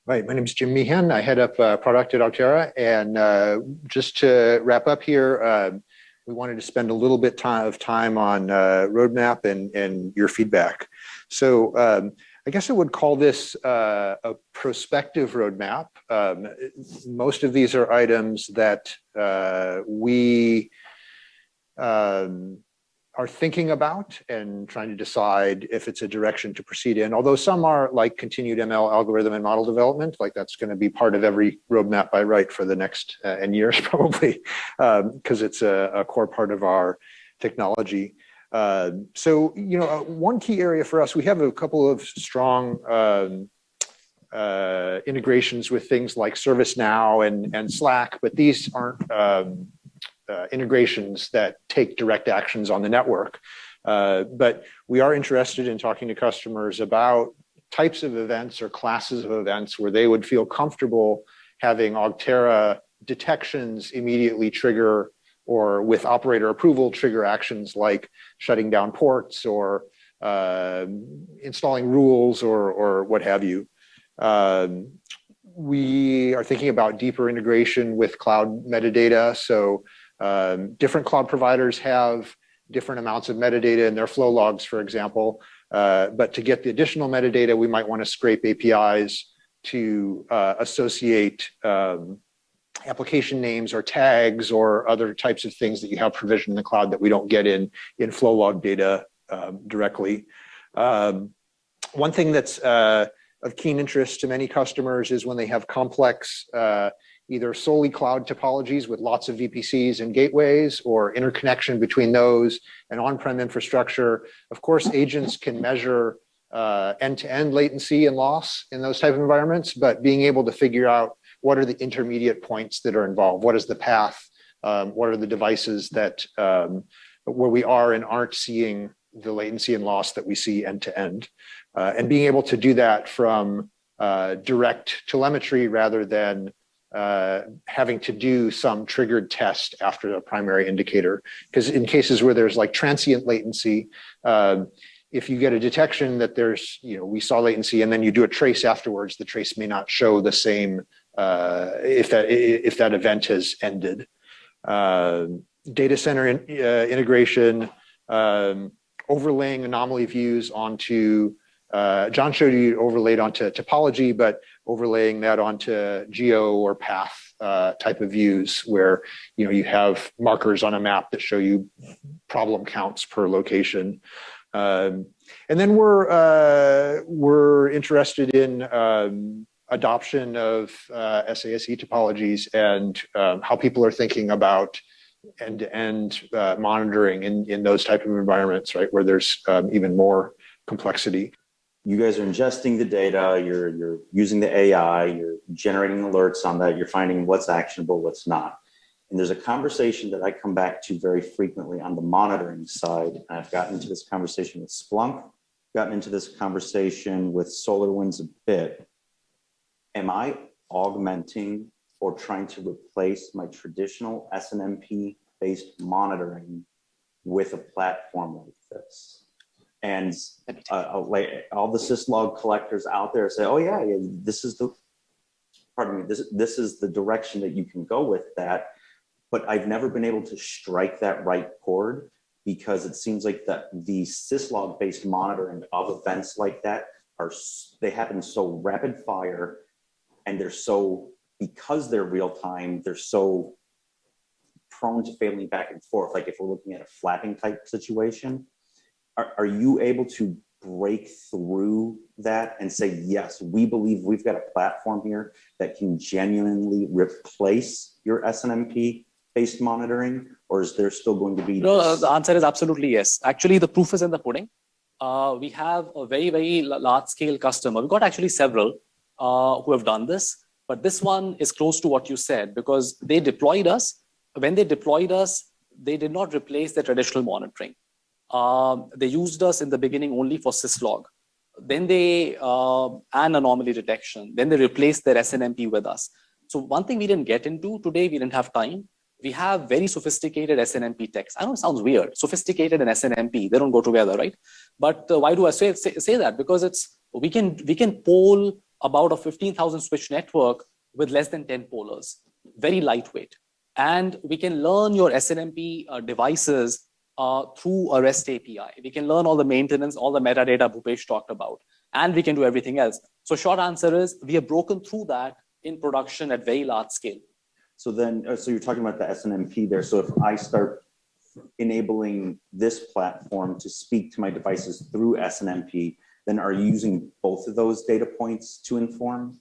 Right, my name is Jim Meehan. I head up product at Augtera, and just to wrap up here, we wanted to spend a little bit of time on roadmap and your feedback. So I guess I would call this a prospective roadmap. Most of these are items that we are thinking about and trying to decide if it's a direction to proceed in. Although some are like continued ML algorithm and model development, like that's going to be part of every roadmap I write for the next N years probably, because it's a core part of our technology. So, one key area for us, we have a couple of strong integrations with things like ServiceNow and Slack, but these aren't integrations that take direct actions on the network. But we are interested in talking to customers about types of events or classes of events where they would feel comfortable having Augtera detections immediately trigger, or with operator approval, trigger actions like shutting down ports or installing rules or what have you. We are thinking about deeper integration with cloud metadata. So different cloud providers have different amounts of metadata in their flow logs, for example. But to get the additional metadata, we might want to scrape APIs to associate application names or tags or other types of things that you have provisioned in the cloud that we don't get in flow log data directly. One thing that's of keen interest to many customers is when they have complex either solely cloud topologies with lots of VPCs and gateways, or interconnection between those and on-prem infrastructure. Of course, agents can measure end-to-end latency and loss in those type of environments, but being able to figure out what are the intermediate points that are involved, what is the path, what are the devices that where we are and aren't seeing the latency and loss that we see end-to-end, and being able to do that from direct telemetry rather than having to do some triggered test after a primary indicator. Because in cases where there's like transient latency, if you get a detection that there's, we saw latency and then you do a trace afterwards, the trace may not show the same if that event has ended. Data center integration, overlaying anomaly views onto, John showed you overlaid onto topology, but overlaying that onto geo or path type of views where you have markers on a map that show you problem counts per location. And then we're interested in adoption of SASE topologies and how people are thinking about end-to-end monitoring in those type of environments, right, where there's even more complexity. You guys are ingesting the data, you're using the AI, you're generating alerts on that, you're finding what's actionable, what's not. And there's a conversation that I come back to very frequently on the monitoring side. And I've gotten into this conversation with Splunk, gotten into this conversation with SolarWinds a bit. Am I augmenting or trying to replace my traditional Snmp-based monitoring with a platform like this? And all the syslog collectors out there say, oh yeah, this is the, pardon me, this is the direction that you can go with that. But I've never been able to strike that right chord, because it seems like that the syslog-based monitoring of events like that they happen so rapid fire, and they're so, because they're real time, they're so prone to failing back and forth. Like if we're looking at a flapping type situation, are you able to break through that and say, yes, we believe we've got a platform here that can genuinely replace your Snmp-based monitoring, or is there still going to be? No, the answer is absolutely yes. Actually, the proof is in the pudding. We have a very, very large-scale customer. We've got actually several who have done this, but this one is close to what you said, because they deployed us. When they deployed us, they did not replace their traditional monitoring. They used us in the beginning only for syslog. Then they, and anomaly detection. Then they replaced their Snmp with us. So one thing we didn't get into today, we didn't have time. We have very sophisticated Snmp techs. I know it sounds weird. Sophisticated and Snmp, they don't go together, right? But why do I say that? Because we can poll about a 15,000 switch network with less than 10 polars, very lightweight. And we can learn your SNMP devices through a REST API. We can learn all the maintenance, all the metadata Bhupesh talked about, and we can do everything else. So short answer is we have broken through that in production at very large scale. So then, so you're talking about the SNMP there. So if I start enabling this platform to speak to my devices through SNMP, then are you using both of those data points to inform?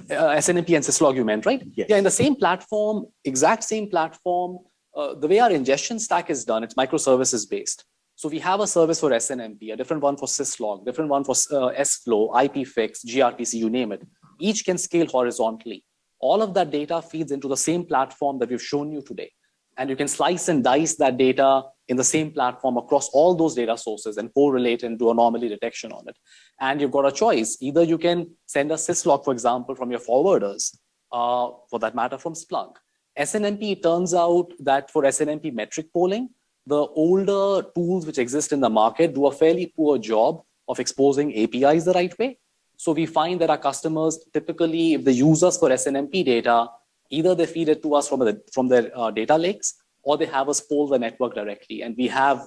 SNMP and syslog you meant, right? Yes. Yeah, in the same platform, exact same platform. The way our ingestion stack is done, it's microservices based. So we have a service for SNMP, a different one for syslog, different one for SFlow, IPFix, gRPC, you name it. Each can scale horizontally. All of that data feeds into the same platform that we've shown you today. And you can slice and dice that data in the same platform across all those data sources and correlate and do anomaly detection on it. And you've got a choice. Either you can send a syslog, for example, from your forwarders, for that matter, from Splunk. SNMP, it turns out that for SNMP metric polling, the older tools which exist in the market do a fairly poor job of exposing APIs the right way. So we find that our customers, typically, if they use us for SNMP data, either they feed it to us from their data lakes, or they have us poll the network directly. And we have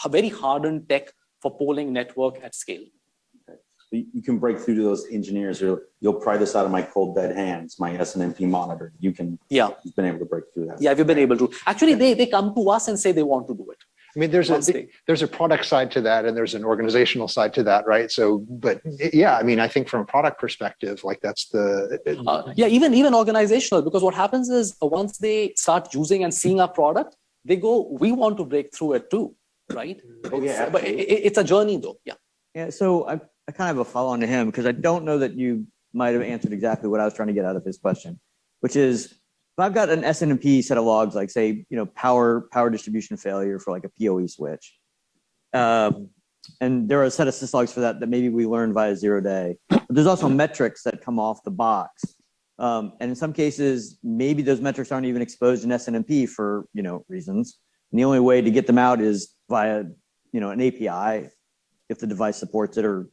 a very hardened tech for polling network at scale. You can break through to those engineers. You'll pry this out of my cold dead hands, my SNMP monitor. You've been able to break through that. Yeah, we've been able to. Actually, they come to us and say they want to do it. I mean, there's a product side to that, and there's an organizational side to that, right? So, but yeah, I mean, I think from a product perspective, like that's the even organizational, because what happens is once they start using and seeing our product, they go, we want to break through it too, right? Oh, yeah, but it's a journey though. Yeah. So I kind of have a follow on to him, because I don't know that you might have answered exactly what I was trying to get out of his question, which is, if I've got an SNMP set of logs, like say, power distribution failure for like a PoE switch, and there are a set of syslogs for that maybe we learned via 0 day. But there's also metrics that come off the box, and in some cases, maybe those metrics aren't even exposed in SNMP for reasons. And the only way to get them out is via an API, if the device supports it, or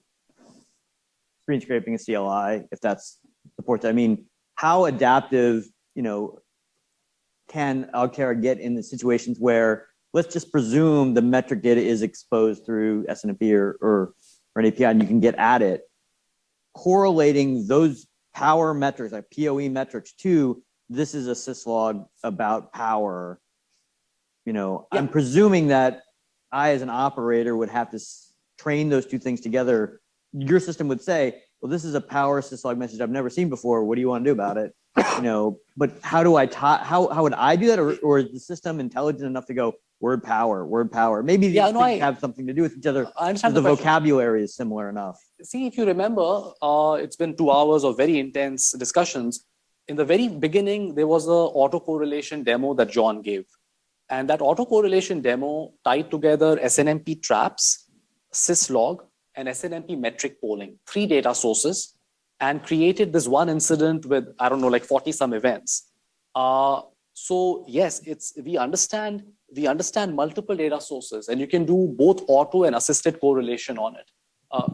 screen scraping a CLI if that's supports it. I mean, how adaptive can Augtera get in the situations where, let's just presume the metric data is exposed through SNMP or an API, and you can get at it, correlating those power metrics, like PoE metrics, to this is a syslog about power. I'm presuming that I, as an operator, would have to train those two things together. Your system would say, well, this is a power syslog message I've never seen before. What do you want to do about it? But how do I how would I do that? Or is the system intelligent enough to go word power? Maybe these things have something to do with each other. I understand the vocabulary is similar enough. See, if you remember, it's been 2 hours of very intense discussions. In the very beginning, there was an autocorrelation demo that John gave. And that autocorrelation demo tied together SNMP traps, syslog, and SNMP metric polling, 3 data sources, and created this one incident with, I don't know, like 40 some events. So yes, we understand multiple data sources, and you can do both auto and assisted correlation on it.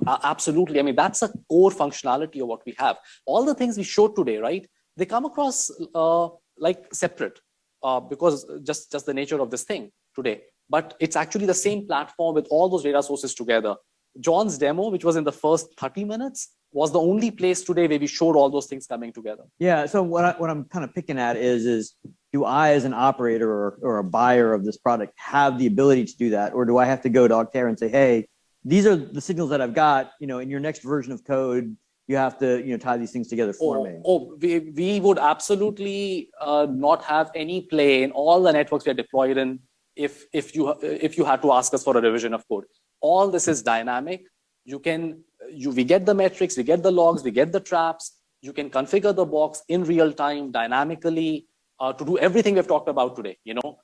Absolutely. I mean, that's a core functionality of what we have. All the things we showed today, right? They come across like separate because just the nature of this thing today. But it's actually the same platform with all those data sources together. John's demo, which was in the first 30 minutes, was the only place today where we showed all those things coming together. Yeah. So what I'm kind of picking at is do I, as an operator or a buyer of this product, have the ability to do that, or do I have to go to Augtera and say, hey, these are the signals that I've got. In your next version of code, you have to tie these things together for me. We would absolutely not have any play in all the networks we are deployed in if you had to ask us for a revision of code. All this is dynamic. We get the metrics, we get the logs, we get the traps. You can configure the box in real time, dynamically, to do everything we've talked about today.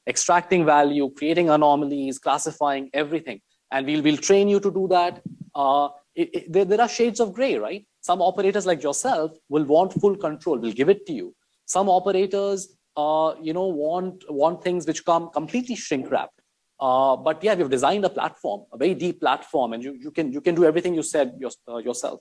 Extracting value, creating anomalies, classifying everything, and we'll train you to do that. There are shades of gray, right? Some operators like yourself will want full control. We'll give it to you. Some operators, want things which come completely shrink wrapped. But yeah, we've designed a platform, a very deep platform, and you can do everything you said yourself.